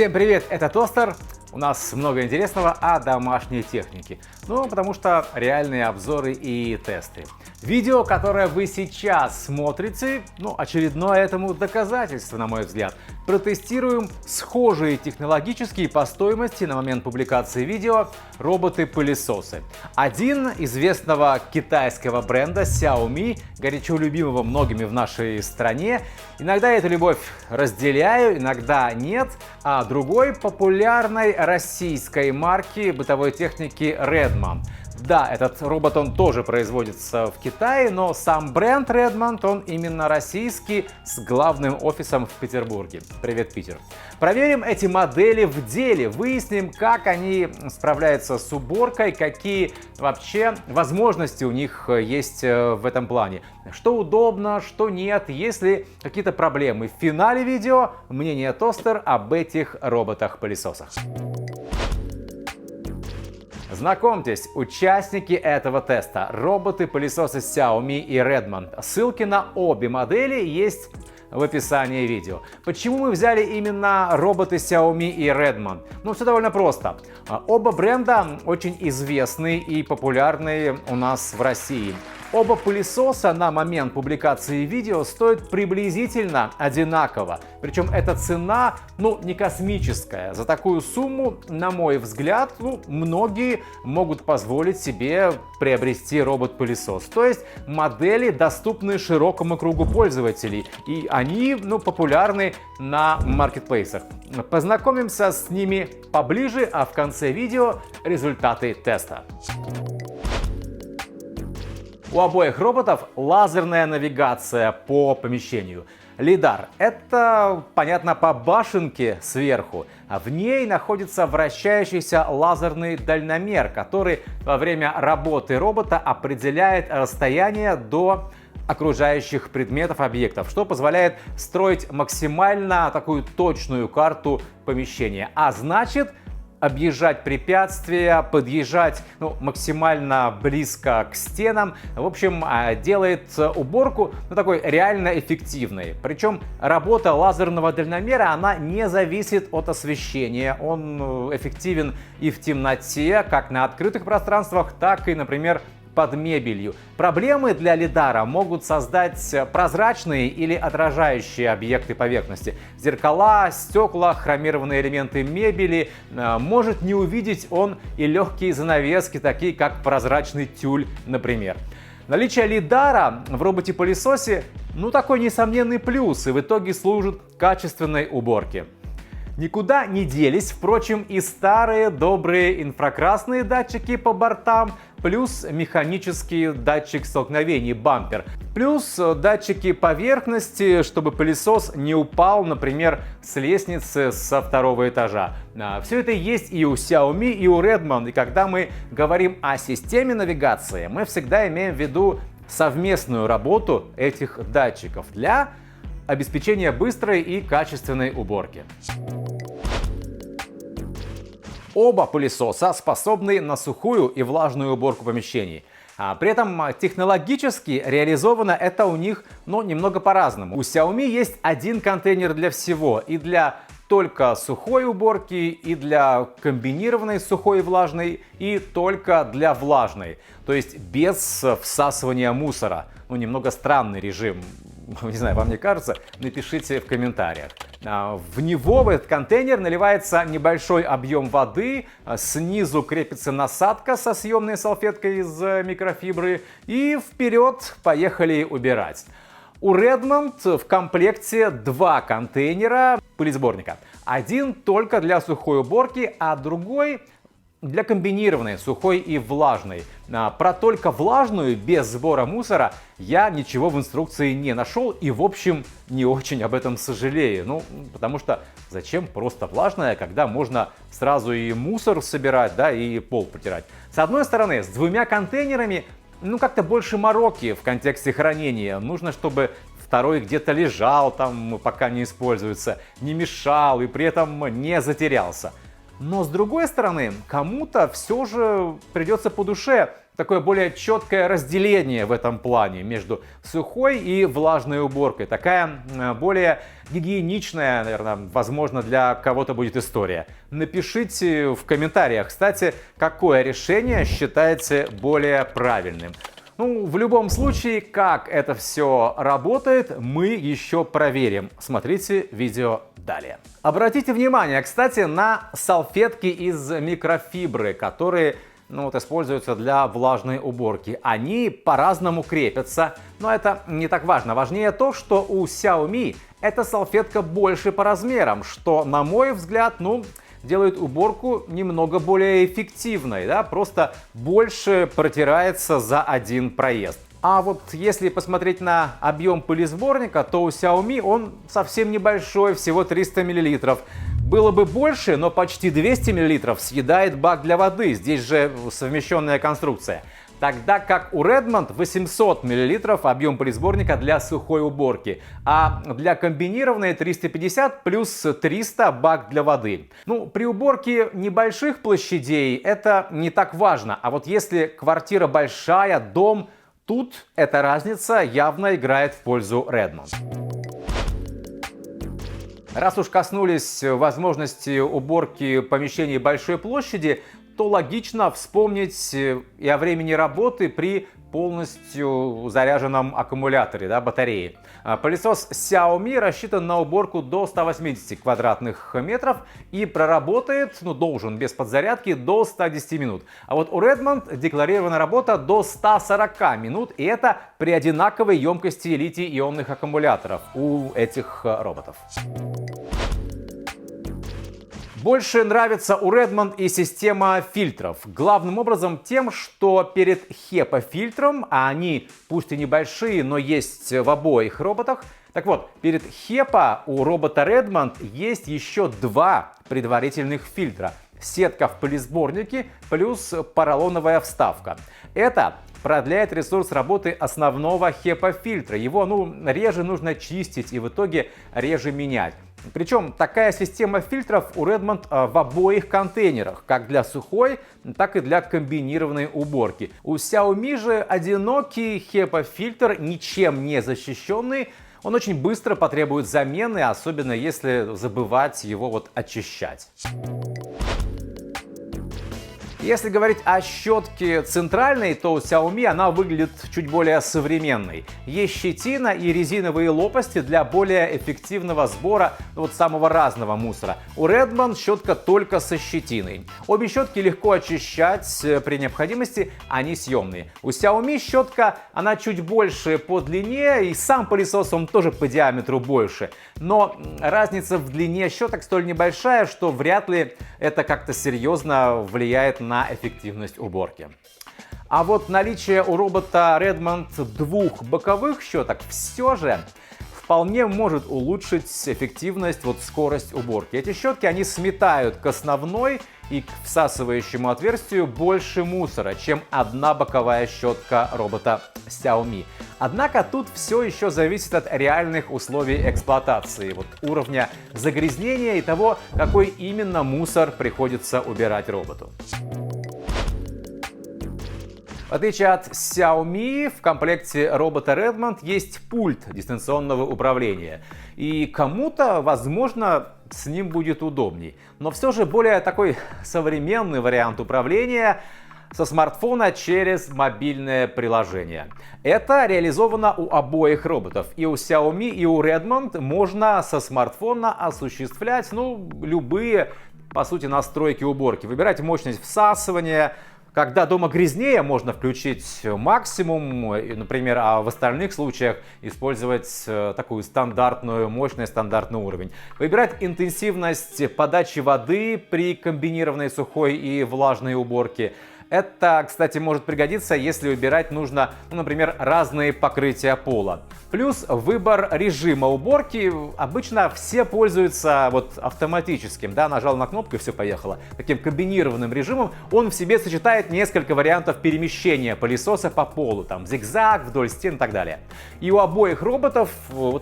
Всем привет, это Тостер. У нас много интересного о домашней технике. Ну, потому что реальные обзоры и тесты. Видео, которое вы сейчас смотрите, очередное этому доказательство, на мой взгляд. Протестируем схожие технологические по стоимости на момент публикации видео роботы-пылесосы. Один известного китайского бренда Xiaomi, горячо любимого многими в нашей стране. Иногда эту любовь разделяю, иногда нет. А другой популярной российской марки бытовой техники Redmond. Да, этот робот, он тоже производится в Китае, но сам бренд Redmond, он именно российский, с главным офисом в Петербурге. Привет, Питер. Проверим эти модели в деле, выясним, как они справляются с уборкой, какие вообще возможности у них есть в этом плане. Что удобно, что нет, есть ли какие-то проблемы. В финале видео мнение Тостер об этих роботах-пылесосах. Знакомьтесь, участники этого теста – роботы-пылесосы Xiaomi и Redmond. Ссылки на обе модели есть в описании видео. Почему мы взяли именно роботы Xiaomi и Redmond? Все довольно просто. Оба бренда очень известны и популярны у нас в России. Оба пылесоса на момент публикации видео стоят приблизительно одинаково. Причем эта цена, не космическая. За такую сумму, на мой взгляд, многие могут позволить себе приобрести робот-пылесос. То есть модели доступны широкому кругу пользователей. И они, популярны на маркетплейсах. Познакомимся с ними поближе, а в конце видео результаты теста. У обоих роботов лазерная навигация по помещению. Лидар – это, понятно, по башенке сверху. А в ней находится вращающийся лазерный дальномер, который во время работы робота определяет расстояние до окружающих предметов, объектов, что позволяет строить максимально такую точную карту помещения. А значит, объезжать препятствия, подъезжать максимально близко к стенам. В общем, делает уборку такой реально эффективной. Причем работа лазерного дальномера, она не зависит от освещения. Он эффективен и в темноте, как на открытых пространствах, так и, например, под мебелью. Проблемы для лидара могут создать прозрачные или отражающие объекты поверхности. Зеркала, стекла, хромированные элементы мебели. Может не увидеть он и легкие занавески, такие как прозрачный тюль, например. Наличие лидара в роботе-пылесосе такой несомненный плюс и в итоге служит качественной уборке. Никуда не делись, впрочем, и старые добрые инфракрасные датчики по бортам, плюс механический датчик столкновений, бампер, плюс датчики поверхности, чтобы пылесос не упал, например, с лестницы со второго этажа. Все это есть и у Xiaomi, и у Redmond, и когда мы говорим о системе навигации, мы всегда имеем в виду совместную работу этих датчиков для обеспечения быстрой и качественной уборки. Оба пылесоса способны на сухую и влажную уборку помещений. При этом технологически реализовано это у них немного по-разному. У Xiaomi есть один контейнер для всего, и для только сухой уборки, и для комбинированной сухой и влажной, и только для влажной. То есть без всасывания мусора. Немного странный режим. Не знаю, вам не кажется? Напишите в комментариях. В него, в этот контейнер, наливается небольшой объем воды, снизу крепится насадка со съемной салфеткой из микрофибры, и вперед поехали убирать. У Redmond в комплекте два контейнера пылесборника. Один только для сухой уборки, а другой для комбинированной, сухой и влажной. Про только влажную, без сбора мусора, я ничего в инструкции не нашел и, в общем, не очень об этом сожалею. Потому что зачем просто влажная, когда можно сразу и мусор собирать, и пол протирать. С одной стороны, с двумя контейнерами, как-то больше мороки в контексте хранения. Нужно, чтобы второй где-то лежал, пока не используется, не мешал и при этом не затерялся. Но с другой стороны, кому-то все же придется по душе такое более четкое разделение в этом плане между сухой и влажной уборкой. Такая более гигиеничная, наверное, возможно, для кого-то будет история. Напишите в комментариях, кстати, какое решение считаете более правильным. Ну, в любом случае, как это все работает, мы еще проверим. Смотрите видео далее. Обратите внимание, кстати, на салфетки из микрофибры, которые используются для влажной уборки. Они по-разному крепятся, но это не так важно. Важнее то, что у Xiaomi эта салфетка больше по размерам, что, на мой взгляд, делает уборку немного более эффективной, да, просто больше протирается за один проезд. А вот если посмотреть на объем пылесборника, то у Xiaomi он совсем небольшой, всего 300 мл. Было бы больше, но почти 200 мл съедает бак для воды, здесь же совмещенная конструкция. Тогда как у Redmond 800 мл объем пылесборника для сухой уборки, а для комбинированной 350 плюс 300 бак для воды. При уборке небольших площадей это не так важно, а вот если квартира большая, дом, тут эта разница явно играет в пользу Redmond. Раз уж коснулись возможности уборки помещений большой площади, то логично вспомнить и о времени работы при полностью заряженном аккумуляторе, батареи. Пылесос Xiaomi рассчитан на уборку до 180 квадратных метров и проработает, должен без подзарядки, до 110 минут. А вот у Redmond декларирована работа до 140 минут, и это при одинаковой емкости литий-ионных аккумуляторов у этих роботов. Больше нравится у Redmond и система фильтров. Главным образом тем, что перед HEPA-фильтром, а они пусть и небольшие, но есть в обоих роботах. Так вот, перед HEPA у робота Redmond есть еще два предварительных фильтра. Сетка в пылесборнике плюс поролоновая вставка. Это продляет ресурс работы основного HEPA-фильтра. Его реже нужно чистить и в итоге реже менять. Причем такая система фильтров у Redmond в обоих контейнерах, как для сухой, так и для комбинированной уборки. У Xiaomi же одинокий HEPA-фильтр, ничем не защищенный, он очень быстро потребует замены, особенно если забывать его очищать. Если говорить о щетке центральной, то у Xiaomi она выглядит чуть более современной. Есть щетина и резиновые лопасти для более эффективного сбора самого разного мусора. У Redmond щетка только со щетиной. Обе щетки легко очищать при необходимости, они съемные. У Xiaomi щетка, она чуть больше по длине, и сам пылесос он тоже по диаметру больше. Но разница в длине щеток столь небольшая, что вряд ли это как-то серьезно влияет на эффективность уборки. А вот наличие у робота Redmond двух боковых щеток все же вполне может улучшить эффективность, скорость уборки. Эти щетки, они сметают к основной и к всасывающему отверстию больше мусора, чем одна боковая щетка робота Xiaomi. Однако тут все еще зависит от реальных условий эксплуатации, уровня загрязнения и того, какой именно мусор приходится убирать роботу. В отличие от Xiaomi, в комплекте робота Redmond есть пульт дистанционного управления. И кому-то, возможно, с ним будет удобней. Но все же более такой современный вариант управления со смартфона через мобильное приложение. Это реализовано у обоих роботов. И у Xiaomi, и у Redmond можно со смартфона осуществлять любые, по сути, настройки уборки. Выбирать мощность всасывания. Когда дома грязнее, можно включить максимум, например, а в остальных случаях использовать такую стандартную мощность, стандартный уровень. Выбирать интенсивность подачи воды при комбинированной сухой и влажной уборке. Это, кстати, может пригодиться, если выбирать нужно, например, разные покрытия пола. Плюс выбор режима уборки. Обычно все пользуются автоматическим. Нажал на кнопку и все поехало. Таким комбинированным режимом он в себе сочетает несколько вариантов перемещения пылесоса по полу. Зигзаг, вдоль стен и так далее. И у обоих роботов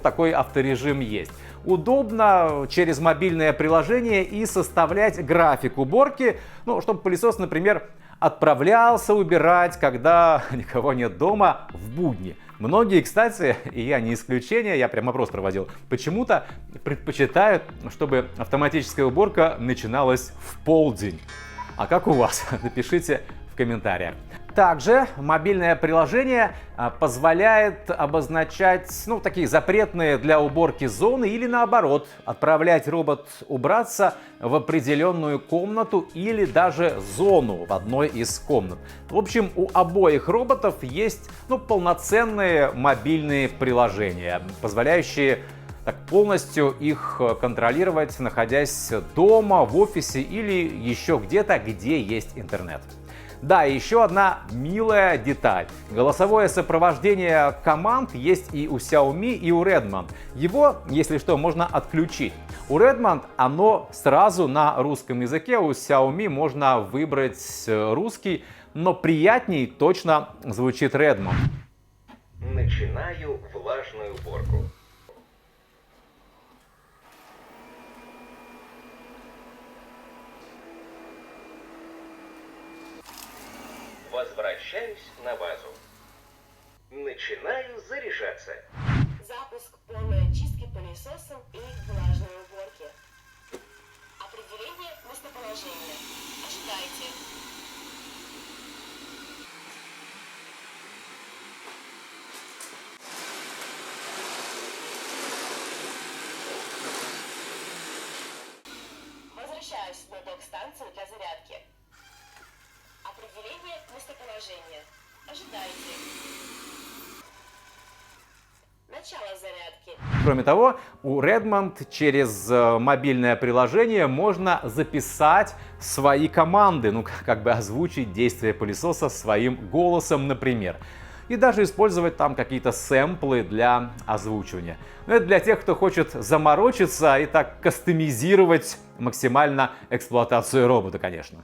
такой авторежим есть. Удобно через мобильное приложение и составлять график уборки, чтобы пылесос, например, отправлялся убирать, когда никого нет дома, в будни. Многие, кстати, и я не исключение, я прям опрос проводил, почему-то предпочитают, чтобы автоматическая уборка начиналась в полдень. А как у вас? Напишите в комментариях. Также мобильное приложение позволяет обозначать такие запретные для уборки зоны или наоборот отправлять робот убраться в определенную комнату или даже зону в одной из комнат. В общем, у обоих роботов есть полноценные мобильные приложения, позволяющие полностью их контролировать, находясь дома, в офисе или еще где-то, где есть интернет. Да, и еще одна милая деталь. Голосовое сопровождение команд есть и у Xiaomi, и у Redmond. Его, если что, можно отключить. У Redmond оно сразу на русском языке, у Xiaomi можно выбрать русский, но приятней точно звучит Redmond. Начинаю влажную уборку. Возвращаюсь на базу. Начинаю заряжаться. Запуск полной очистки пылесосом и влажной уборки. Определение местоположения. Ожидайте. Возвращаюсь на док-станцию для зарядки. Определение местоположения. Ожидайте. Начало зарядки. Кроме того, у Redmond через мобильное приложение можно записать свои команды, как бы озвучить действия пылесоса своим голосом, например. И даже использовать там какие-то сэмплы для озвучивания. Но это для тех, кто хочет заморочиться и так кастомизировать максимально эксплуатацию робота, конечно.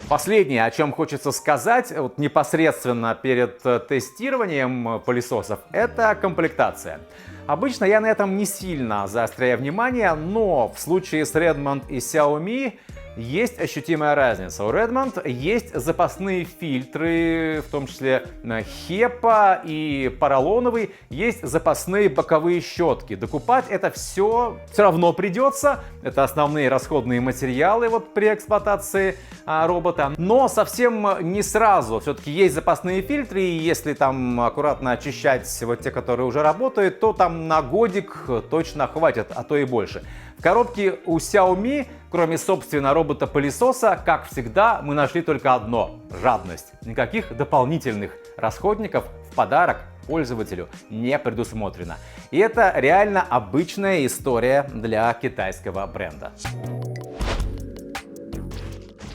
Последнее, о чем хочется сказать непосредственно перед тестированием пылесосов, это комплектация. Обычно я на этом не сильно заостряю внимание, но в случае с Redmond и Xiaomi есть ощутимая разница. У Redmond есть запасные фильтры, в том числе HEPA и поролоновый, есть запасные боковые щетки. Докупать это все равно придется. Это основные расходные материалы при эксплуатации робота. Но совсем не сразу. Все-таки есть запасные фильтры, и если там аккуратно очищать те, которые уже работают, то там на годик точно хватит, а то и больше. В коробке у Xiaomi, кроме собственно робота-пылесоса, как всегда, мы нашли только одно – жадность. Никаких дополнительных расходников в подарок пользователю не предусмотрено. И это реально обычная история для китайского бренда.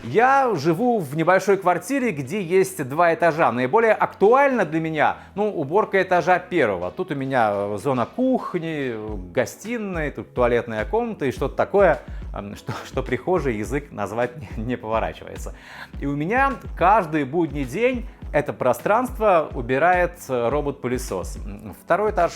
Я живу в небольшой квартире, где есть 2 этажа. Наиболее актуально для меня, уборка этажа 1. Тут у меня зона кухни, гостиной, тут туалетная комната и что-то такое, что прихожий язык назвать не поворачивается. И у меня каждый будний день это пространство убирает робот-пылесос. 2-й этаж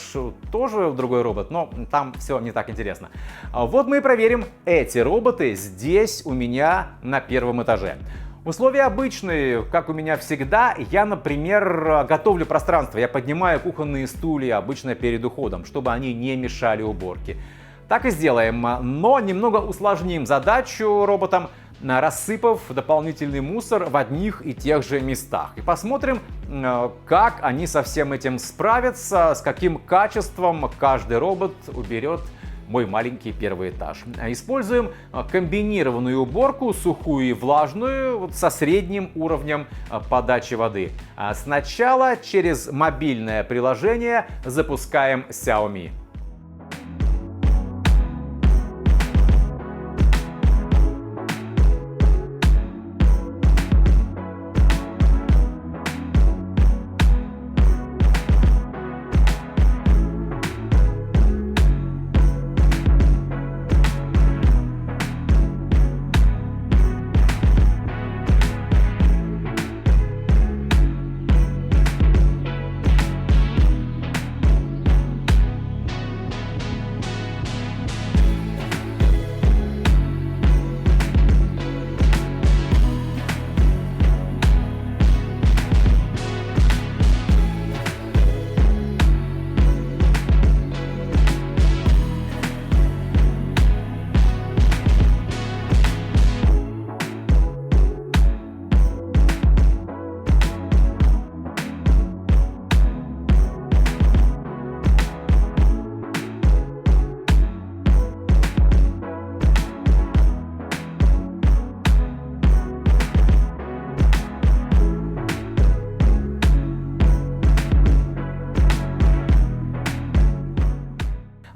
тоже другой робот, но там все не так интересно. Вот мы и проверим эти роботы здесь у меня на 1-м этаже. Условия обычные, как у меня всегда. Я, например, готовлю пространство. Я поднимаю кухонные стулья обычно перед уходом, чтобы они не мешали уборке. Так и сделаем, но немного усложним задачу роботам, рассыпав дополнительный мусор в одних и тех же местах. И посмотрим, как они со всем этим справятся, с каким качеством каждый робот уберет мой маленький 1-й этаж. Используем комбинированную уборку, сухую и влажную, со средним уровнем подачи воды. Сначала через мобильное приложение запускаем Xiaomi.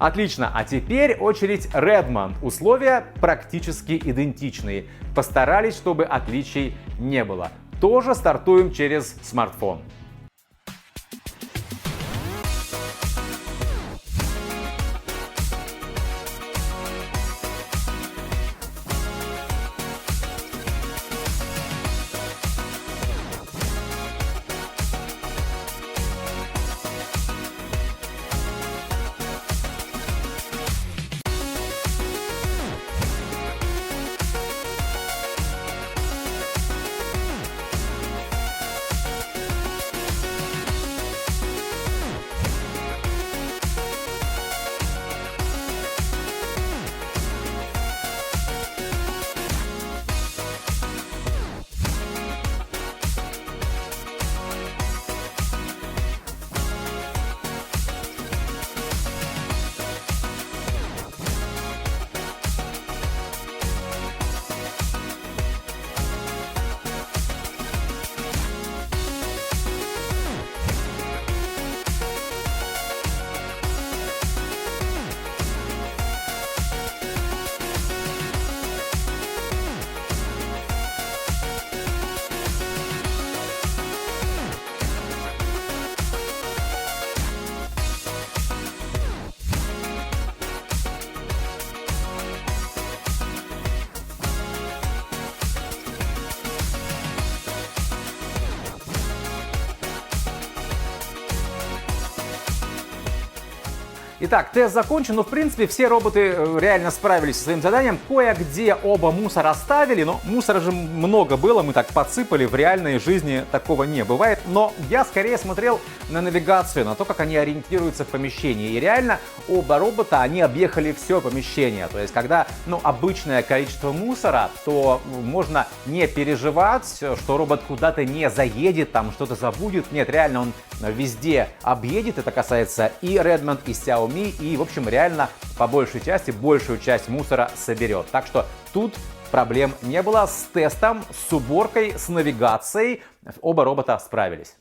Отлично, а теперь очередь Redmond. Условия практически идентичные. Постарались, чтобы отличий не было. Тоже стартуем через смартфон. Итак, тест закончен, но в принципе все роботы реально справились со своим заданием. Кое-где оба мусор оставили, но мусора же много было, мы так подсыпали, в реальной жизни такого не бывает. Но я скорее смотрел на навигацию, на то, как они ориентируются в помещении. И реально оба робота, они объехали все помещение. То есть, когда обычное количество мусора, то можно не переживать, что робот куда-то не заедет, там что-то забудет. Нет, реально он везде объедет. Это касается и Redmond, и Xiaomi. И, в общем, реально по большей части, большую часть мусора соберет. Так что тут проблем не было с тестом, с уборкой, с навигацией. Оба робота справились.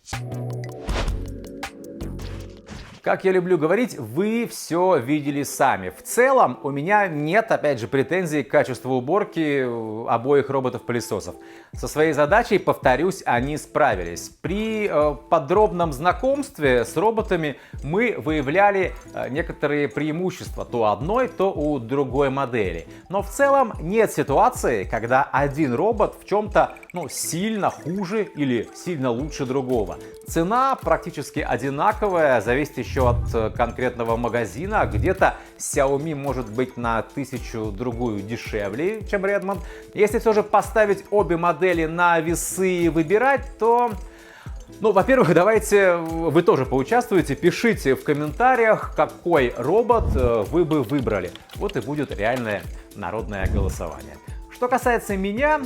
Как я люблю говорить, вы все видели сами. В целом у меня нет, опять же, претензий к качеству уборки обоих роботов-пылесосов. Со своей задачей, повторюсь, они справились. При подробном знакомстве с роботами мы выявляли некоторые преимущества то одной, то у другой модели. Но в целом нет ситуации, когда один робот в чем-то сильно хуже или сильно лучше другого. Цена практически одинаковая, зависит еще от конкретного магазина. Где-то Xiaomi может быть на 1000-другую дешевле, чем Redmond. Если все же поставить обе модели на весы и выбирать, то... во-первых, давайте вы тоже поучаствуете. Пишите в комментариях, какой робот вы бы выбрали. Вот и будет реальное народное голосование. Что касается меня...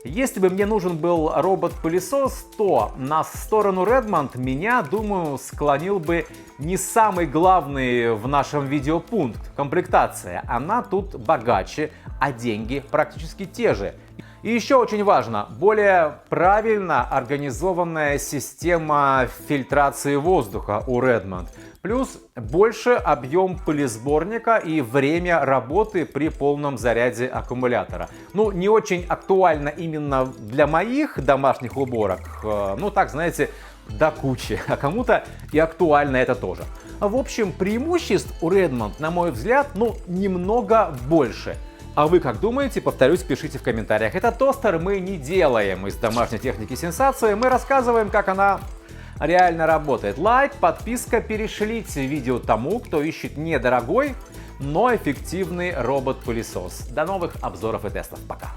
Если бы мне нужен был робот-пылесос, то на сторону Redmond меня, думаю, склонил бы не самый главный в нашем видео пункт – комплектация. Она тут богаче, а деньги практически те же. И еще очень важно, более правильно организованная система фильтрации воздуха у Redmond. Плюс больше объем пылесборника и время работы при полном заряде аккумулятора. Не очень актуально именно для моих домашних уборок. Так, знаете, до кучи. А кому-то и актуально это тоже. В общем, преимуществ у Redmond, на мой взгляд, немного больше. А вы как думаете? Повторюсь, пишите в комментариях. Это тостер мы не делаем из домашней техники сенсации. Мы рассказываем, как она реально работает. Лайк, подписка, перешлите видео тому, кто ищет недорогой, но эффективный робот-пылесос. До новых обзоров и тестов. Пока!